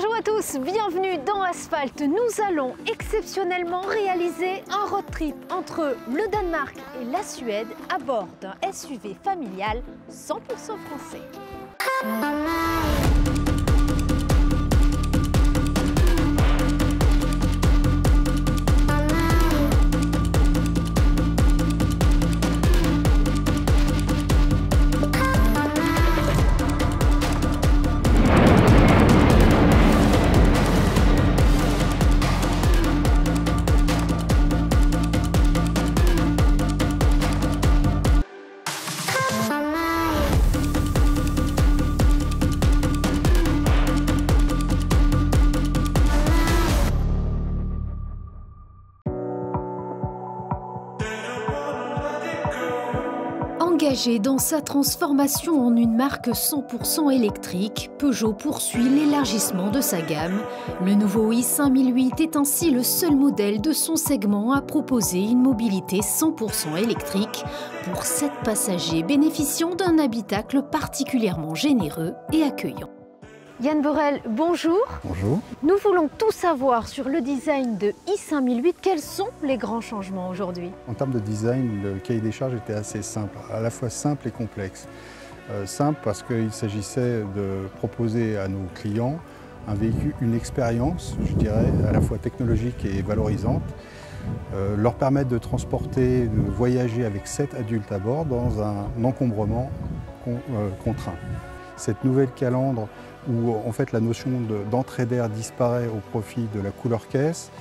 Bonjour à tous, bienvenue dans Asphalt. Nous allons exceptionnellement réaliser un road trip entre le Danemark et la Suède à bord d'un SUV familial 100% français. Engagé dans sa transformation en une marque 100% électrique, Peugeot poursuit l'élargissement de sa gamme. Le nouveau i5008 est ainsi le seul modèle de son segment à proposer une mobilité 100% électrique pour 7 passagers bénéficiant d'un habitacle particulièrement généreux et accueillant. Yann Borel, bonjour. Bonjour. Nous voulons tout savoir sur le design de i5008. Quels sont les grands changements aujourd'hui? En termes de design, le cahier des charges était assez simple, à la fois simple et complexe. Simple parce qu'il s'agissait de proposer à nos clients un véhicule, une expérience, je dirais, à la fois technologique et valorisante, leur permettre de transporter, de voyager avec 7 adultes à bord dans un encombrement contraint. Cette nouvelle calandre où en fait la notion d'entrée d'air disparaît au profit de la couleur caisse,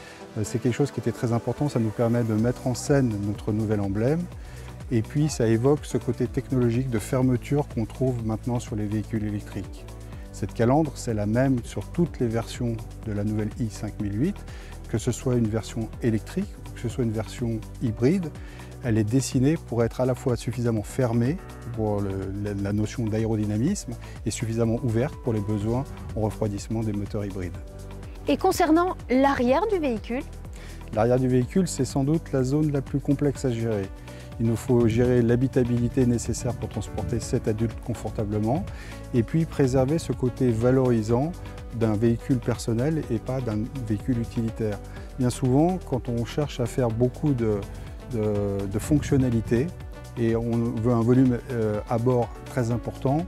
c'est quelque chose qui était très important, ça nous permet de mettre en scène notre nouvel emblème et puis ça évoque ce côté technologique de fermeture qu'on trouve maintenant sur les véhicules électriques. Cette calandre, c'est la même sur toutes les versions de la nouvelle i5008, que ce soit une version électrique ou que ce soit une version hybride. Elle est dessinée pour être à la fois suffisamment fermée pour la notion d'aérodynamisme et suffisamment ouverte pour les besoins en refroidissement des moteurs hybrides. Et concernant l'arrière du véhicule? L'arrière du véhicule, c'est sans doute la zone la plus complexe à gérer. Il nous faut gérer l'habitabilité nécessaire pour transporter 7 adultes confortablement et puis préserver ce côté valorisant d'un véhicule personnel et pas d'un véhicule utilitaire. Bien souvent, quand on cherche à faire beaucoup de fonctionnalités et on veut un volume à bord très important,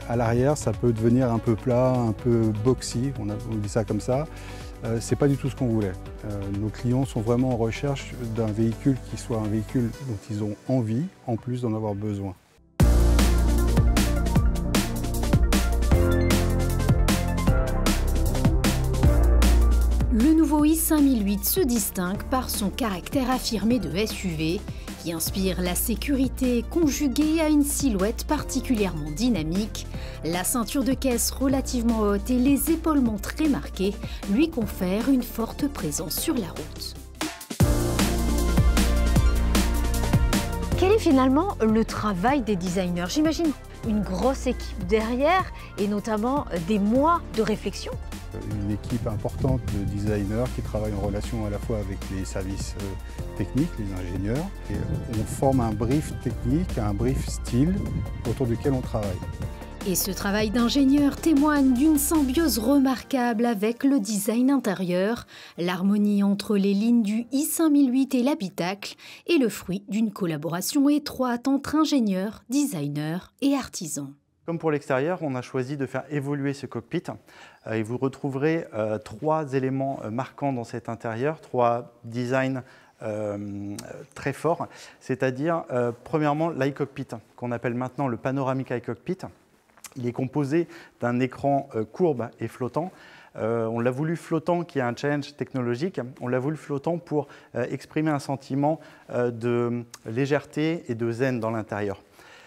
à l'arrière ça peut devenir un peu plat, un peu boxy, on dit ça comme ça. C'est pas du tout ce qu'on voulait. Nos clients sont vraiment en recherche d'un véhicule qui soit un véhicule dont ils ont envie, en plus d'en avoir besoin. Le nouveau i5008 se distingue par son caractère affirmé de SUV qui inspire la sécurité conjuguée à une silhouette particulièrement dynamique. La ceinture de caisse relativement haute et les épaulements très marqués lui confèrent une forte présence sur la route. Quel est finalement le travail des designers? J'imagine une grosse équipe derrière et notamment des mois de réflexion. Une équipe importante de designers qui travaillent en relation à la fois avec les services techniques, les ingénieurs. Et on forme un brief technique, un brief style autour duquel on travaille. Et ce travail d'ingénieur témoigne d'une symbiose remarquable avec le design intérieur. L'harmonie entre les lignes du i5008 et l'habitacle est le fruit d'une collaboration étroite entre ingénieurs, designers et artisans. Comme pour l'extérieur, on a choisi de faire évoluer ce cockpit et vous retrouverez 3 éléments marquants dans cet intérieur, 3 designs très forts, c'est-à-dire premièrement l'iCockpit qu'on appelle maintenant le Panoramic iCockpit. Il est composé d'un écran courbe et flottant. On l'a voulu flottant, qui est un challenge technologique. On l'a voulu flottant pour exprimer un sentiment de légèreté et de zen dans l'intérieur.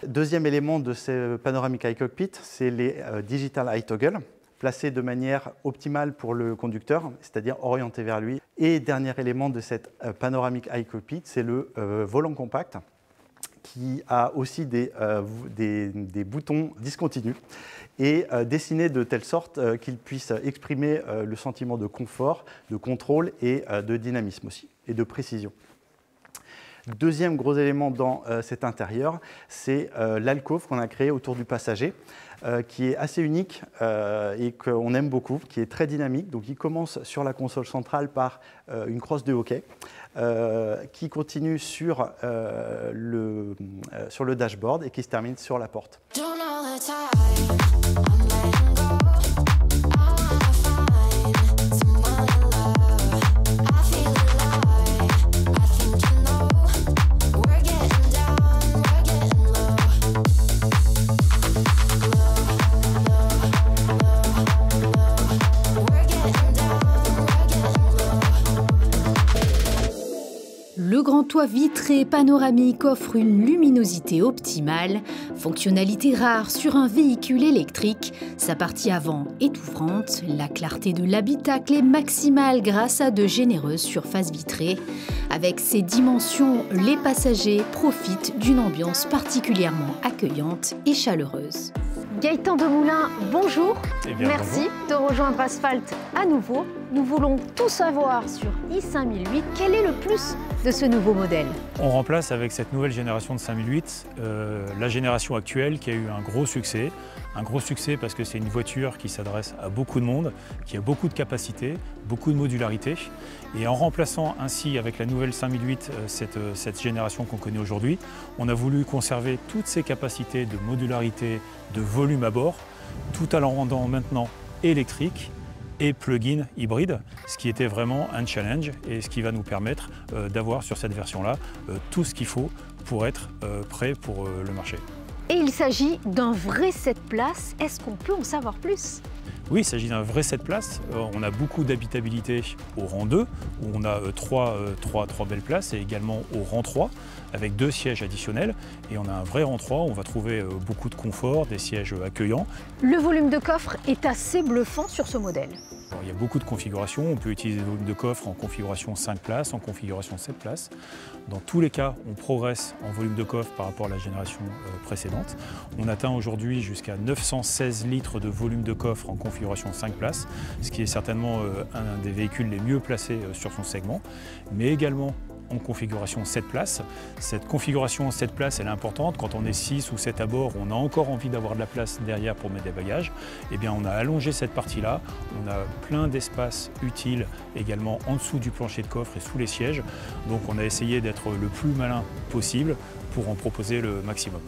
Deuxième élément de ce Panoramic iCockpit, c'est les Digital iToggle, placés de manière optimale pour le conducteur, c'est-à-dire orientés vers lui. Et dernier élément de cette Panoramic iCockpit, c'est le volant compact, qui a aussi des boutons discontinus et dessinés de telle sorte qu'ils puissent exprimer le sentiment de confort, de contrôle et de dynamisme aussi, et de précision. Deuxième gros élément dans cet intérieur, c'est l'alcôve qu'on a créé autour du passager, qui est assez unique et qu'on aime beaucoup, qui est très dynamique. Donc il commence sur la console centrale par une crosse de hockey, qui continue sur le dashboard et qui se termine sur la porte. Le grand toit vitré panoramique offre une luminosité optimale, fonctionnalité rare sur un véhicule électrique. Sa partie avant est ouvrante, la clarté de l'habitacle est maximale grâce à de généreuses surfaces vitrées. Avec ces dimensions, les passagers profitent d'une ambiance particulièrement accueillante et chaleureuse. Gaëtan Demoulin, bonjour. Merci de rejoindre Asphalt à nouveau. Nous voulons tout savoir sur i5008. Quel est le plus de ce nouveau modèle? On remplace avec cette nouvelle génération de 5008 la génération actuelle qui a eu un gros succès. Un gros succès parce que c'est une voiture qui s'adresse à beaucoup de monde, qui a beaucoup de capacité, beaucoup de modularité. Et en remplaçant ainsi avec la nouvelle 5008 cette génération qu'on connaît aujourd'hui, on a voulu conserver toutes ces capacités de modularité, de volume à bord, tout en la rendant maintenant électrique et plug-in hybride, ce qui était vraiment un challenge et ce qui va nous permettre d'avoir sur cette version-là tout ce qu'il faut pour être prêt pour le marché. Et il s'agit d'un vrai 7 places. Est-ce qu'on peut en savoir plus? Oui, il s'agit d'un vrai 7 places. On a beaucoup d'habitabilité au rang 2, où on a trois belles places, et également au rang 3, avec 2 sièges additionnels. Et on a un vrai rang 3, où on va trouver beaucoup de confort, des sièges accueillants. Le volume de coffre est assez bluffant sur ce modèle. Alors, il y a beaucoup de configurations. On peut utiliser le volume de coffre en configuration 5 places, en configuration 7 places. Dans tous les cas, on progresse en volume de coffre par rapport à la génération précédente. On atteint aujourd'hui jusqu'à 916 litres de volume de coffre en configuration 5 places, ce qui est certainement un des véhicules les mieux placés sur son segment, mais également en configuration 7 places. Cette configuration 7 places, elle est importante. Quand on est 6 ou 7 à bord, on a encore envie d'avoir de la place derrière pour mettre des bagages. Eh bien, on a allongé cette partie-là. On a plein d'espaces utiles également en dessous du plancher de coffre et sous les sièges. Donc, on a essayé d'être le plus malin possible pour en proposer le maximum.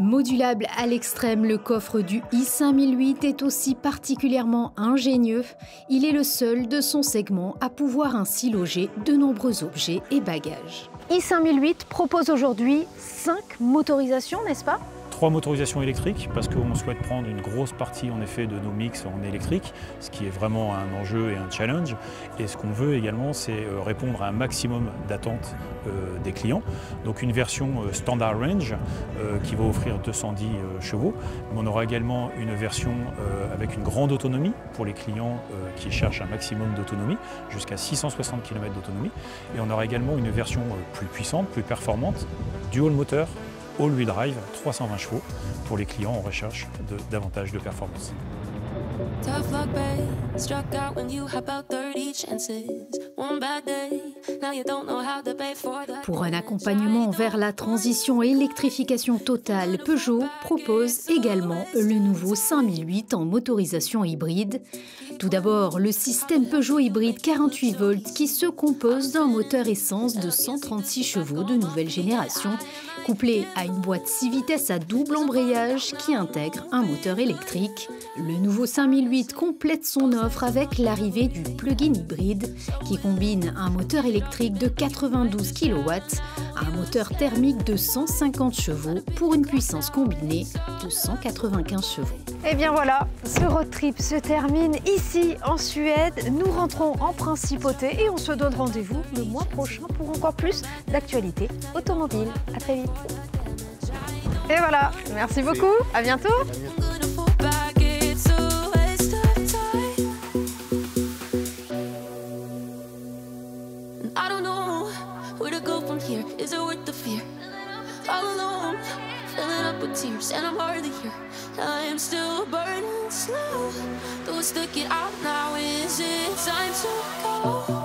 Modulable à l'extrême, le coffre du i5008 est aussi particulièrement ingénieux. Il est le seul de son segment à pouvoir ainsi loger de nombreux objets et bagages. i5008 propose aujourd'hui 5 motorisations, n'est-ce pas ? 3 motorisations électriques parce qu'on souhaite prendre une grosse partie en effet de nos mix en électrique, ce qui est vraiment un enjeu et un challenge. Et ce qu'on veut également, c'est répondre à un maximum d'attentes des clients. Donc une version standard range qui va offrir 210 chevaux. Mais on aura également une version avec une grande autonomie pour les clients qui cherchent un maximum d'autonomie, jusqu'à 660 km d'autonomie. Et on aura également une version plus puissante, plus performante, dual moteur, all-wheel drive, 320 chevaux pour les clients en recherche de davantage de performance. Pour un accompagnement vers la transition et l'électrification totale, Peugeot propose également le nouveau 5008 en motorisation hybride. Tout d'abord, le système Peugeot hybride 48 volts qui se compose d'un moteur essence de 136 chevaux de nouvelle génération, couplé à une boîte 6 vitesses à double embrayage qui intègre un moteur électrique. Le nouveau 5008 complète son offre avec l'arrivée du plug-in hybride qui combine un moteur électrique de 92 kW à un moteur thermique de 150 chevaux pour une puissance combinée de 195 chevaux. Et bien voilà, ce road trip se termine ici en Suède. Nous rentrons en principauté et on se donne rendez-vous le mois prochain pour encore plus d'actualités automobiles. À très vite. Et voilà, merci beaucoup, à bientôt. I don't know where to slow. Don't stick it out now. Is it time to go?